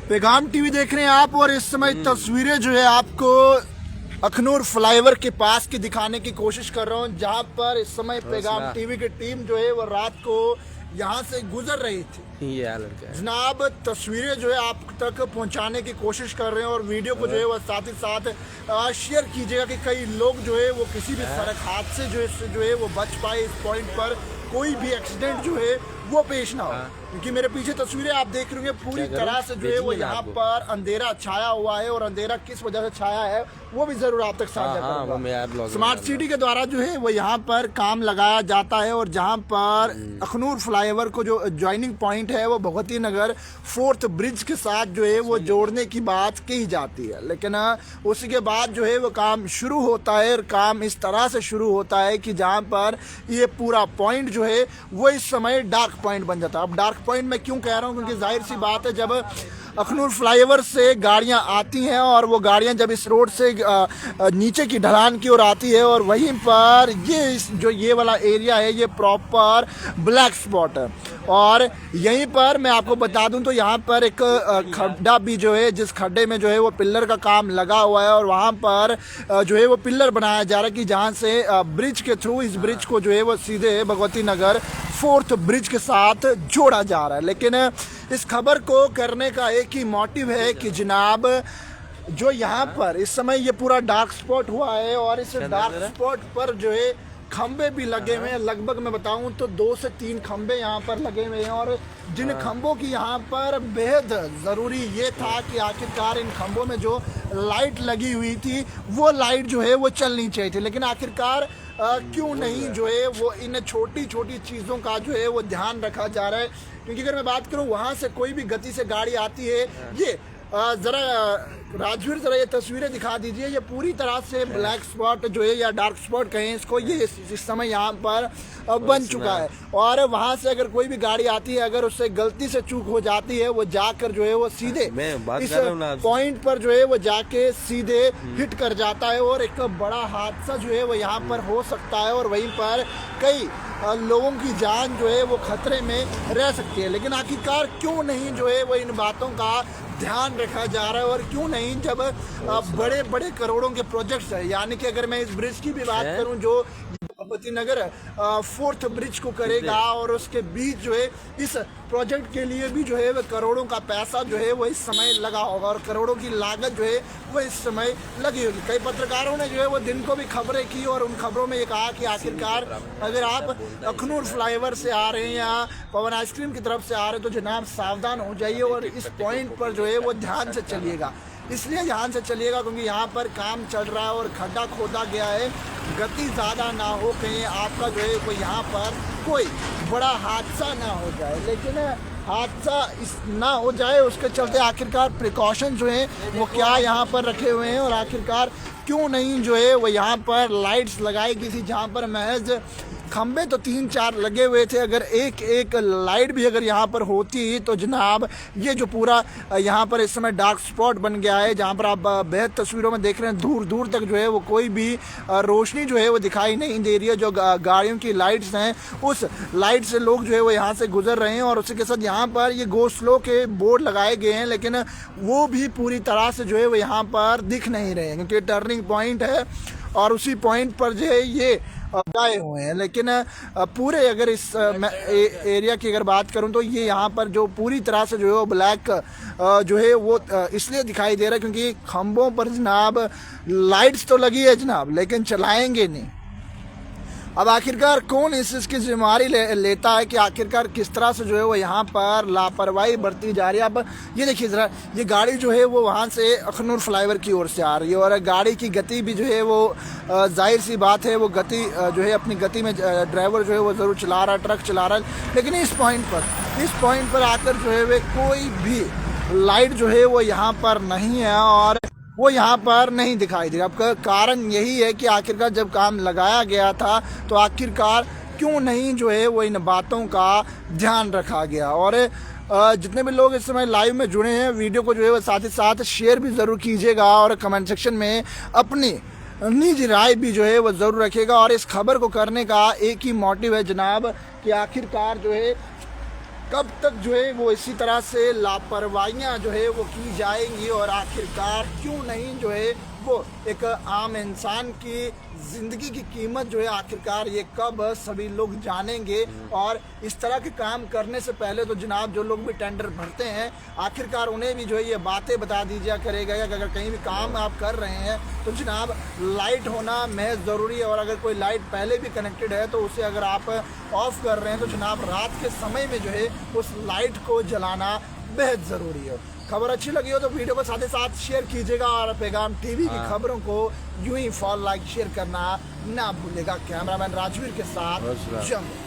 पैगाम टीवी देख रहे हैं आप और इस समय तस्वीरें जो है आपको अखनूर फ्लाईओवर के पास की दिखाने की कोशिश कर रहा हूँ, जहाँ पर इस समय पैगाम टीवी की टीम जो है वो रात को यहाँ से गुजर रही थी। जनाब तस्वीरें जो है आप तक पहुँचाने की कोशिश कर रहे हैं और वीडियो को जो है वह साथ ही साथ शेयर कीजिएगा कि कई लोग जो है वो किसी भी सड़क हादसे जो है वो बच पाए, इस पॉइंट पर कोई भी एक्सीडेंट जो है वो पेश ना हो। क्योंकि मेरे पीछे तस्वीरें आप देख रहे हैं पूरी तरह से जो है वो यहाँ पर अंधेरा छाया हुआ है और अंधेरा किस वजह से छाया है वो भी जरूर आप तक साझा करूंगा। स्मार्ट सिटी के द्वारा जो है वो यहाँ पर काम लगाया जाता है और जहाँ पर अखनूर फ्लाईओवर को जो ज्वाइनिंग पॉइंट है वो भगवती नगर 4th ब्रिज के साथ जो है वो जोड़ने की बात कही जाती है, लेकिन उसी के बाद जो है वो काम शुरू होता है और काम इस तरह से शुरू होता है कि जहाँ पर ये पूरा पॉइंट जो है वो इस समय डार्क पॉइंट बन जाता है। अब डार्क पॉइंट मैं क्यों कह रहा हूँ, क्योंकि जाहिर सी बात है जब अखनूर फ्लाईओवर से गाड़ियां आती हैं और वो गाड़ियां जब इस रोड से नीचे की ढलान की ओर आती है और वहीं पर ये वाला एरिया है ये प्रॉपर ब्लैक स्पॉट है। और यहीं पर मैं आपको बता दूं तो यहाँ पर एक खड्डा भी जो है, जिस खड्डे में जो है वो पिल्लर का काम लगा हुआ है और वहाँ पर जो है वो पिल्लर बनाया जा रहा है कि जहाँ से ब्रिज के थ्रू इस ब्रिज को जो है वो सीधे भगवती नगर 4th ब्रिज के साथ जोड़ा जा रहा है। लेकिन इस खबर को करने का एक ही मोटिव है कि जनाब जो यहाँ पर इस समय ये पूरा डार्क स्पॉट हुआ है और इस डार्क स्पॉट पर जो है खंबे भी लगे हुए हैं। लगभग मैं बताऊं तो 2 से 3 खंबे यहाँ पर लगे हुए हैं और जिन खंबों की यहाँ पर बेहद ज़रूरी ये था कि आखिरकार इन खंबों में जो लाइट लगी हुई थी वो लाइट जो है वो चलनी चाहिए थी, लेकिन आखिरकार क्यों नहीं जो है वो इन छोटी छोटी चीज़ों का जो है वो ध्यान रखा जा रहा है। क्योंकि अगर मैं बात करूँ वहाँ से कोई भी गति से गाड़ी आती है, ये ज़रा राजवीर ज़रा ये तस्वीरें दिखा दीजिए, ये पूरी तरह से ब्लैक स्पॉट जो है या डार्क स्पॉट कहें इसको, ये इस समय यहाँ पर बन चुका है। और वहाँ से अगर कोई भी गाड़ी आती है, अगर उससे गलती से चूक हो जाती है, वो जाकर जो है वो सीधे इस पॉइंट पर जो है वो जाके सीधे हिट कर जाता है और एक बड़ा हादसा जो है वो यहाँ पर हो सकता है और वहीं पर कई लोगों की जान जो है वो खतरे में रह सकती है। लेकिन आखिरकार क्यों नहीं जो है वो इन बातों का ध्यान रखा जा रहा है और क्यों नहीं जब बड़े बड़े करोड़ों के प्रोजेक्ट्स है, यानी कि अगर मैं इस ब्रिज की भी बात करूं जो भगवती नगर 4th ब्रिज को करेगा और उसके बीच जो है इस प्रोजेक्ट के लिए भी जो है वो करोड़ों का पैसा जो है वो इस समय लगा होगा और करोड़ों की लागत जो है वो इस समय लगी होगी। कई पत्रकारों ने जो है वो दिन को भी खबरें की और उन खबरों में ये कहा कि आखिरकार अगर आप अखनूर फ्लाईओवर से आ रहे हैं या पवन आइसक्रीम की तरफ से आ रहे हैं तो जनाब सावधान हो जाइए और इस पॉइंट पर जो है वो ध्यान से चलिएगा। इसलिए ध्यान से चलिएगा क्योंकि यहाँ पर काम चल रहा है और खड्डा खोदा गया है, गति ज़्यादा ना हो कहीं आपका जो है कोई यहाँ पर कोई बड़ा हादसा ना हो जाए। लेकिन हादसा ना हो जाए उसके चलते आखिरकार प्रिकॉशन जो है वो क्या यहाँ पर रखे हुए हैं और आखिरकार क्यों नहीं जो है वो यहाँ पर लाइट्स लगाई गई थी, जहाँ पर महज खंबे तो 3-4 लगे हुए थे। अगर एक लाइट भी अगर यहाँ पर होती तो जनाब ये जो पूरा यहाँ पर इस समय डार्क स्पॉट बन गया है, जहाँ पर आप बेहद तस्वीरों में देख रहे हैं दूर दूर तक जो है वो कोई भी रोशनी जो है वो दिखाई नहीं दे रही है। जो गाड़ियों की लाइट्स हैं उस लाइट से लोग जो है वो यहाँ से गुजर रहे हैं और उसी के साथ यहाँ पर ये गो स्लो के बोर्ड लगाए गए हैं, लेकिन वो भी पूरी तरह से जो है वो यहाँ पर दिख नहीं रहे हैं क्योंकि टर्निंग पॉइंट है और उसी पॉइंट पर जो है ये लगाए हुए हैं। लेकिन पूरे अगर इस एरिया की अगर बात करूं तो ये यहाँ पर जो पूरी तरह से जो है वो ब्लैक जो है वो इसलिए दिखाई दे रहा है क्योंकि खंभों पर जनाब लाइट्स तो लगी है जनाब, लेकिन चलाएंगे नहीं। अब आखिरकार कौन इस चीज़ की जिम्मेदारी लेता है कि आखिरकार किस तरह से जो है वो यहाँ पर लापरवाही बरती जा रही है। अब ये देखिए ज़रा, ये गाड़ी जो है वो वहाँ से अखनूर फ्लाईओवर की ओर से आ रही है और गाड़ी की गति भी जो है वो जाहिर सी बात है वो गति जो है अपनी गति में ड्राइवर जो है वो ज़रूर चला रहा है, ट्रक चला रहा है, लेकिन इस पॉइंट पर आकर जो है वो कोई भी लाइट जो है वो यहाँ पर नहीं है और वो यहाँ पर नहीं दिखाई दे रहा। अब कारण यही है कि आखिरकार जब काम लगाया गया था तो आखिरकार क्यों नहीं जो है वो इन बातों का ध्यान रखा गया। और जितने भी लोग इस समय लाइव में जुड़े हैं वीडियो को जो है वो साथ ही साथ शेयर भी ज़रूर कीजिएगा और कमेंट सेक्शन में अपनी निजी राय भी जो है वो ज़रूर रखिएगा। और इस खबर को करने का एक ही मोटिव है जनाब कि आखिरकार जो है कब तक जो है वो इसी तरह से लापरवाहियाँ जो है वो की जाएंगी, और आखिरकार क्यों नहीं जो है वो एक आम इंसान की ज़िंदगी की कीमत जो है आखिरकार ये कब सभी लोग जानेंगे। और इस तरह के काम करने से पहले तो जनाब जो लोग भी टेंडर भरते हैं आखिरकार उन्हें भी जो है ये बातें बता दीजिए करेगा कि अगर कहीं भी काम आप कर रहे हैं तो जनाब लाइट होना महज ज़रूरी है, और अगर कोई लाइट पहले भी कनेक्टेड है तो उसे अगर आप ऑफ कर रहे हैं तो जनाब रात के समय में जो है उस लाइट को जलाना बेहद ज़रूरी है। खबर अच्छी लगी हो तो वीडियो को साथ ही साथ शेयर कीजिएगा, और पैगाम टीवी की खबरों को यूं ही फॉलो लाइक शेयर करना ना भूलेगा। कैमरामैन राजवीर के साथ जंग।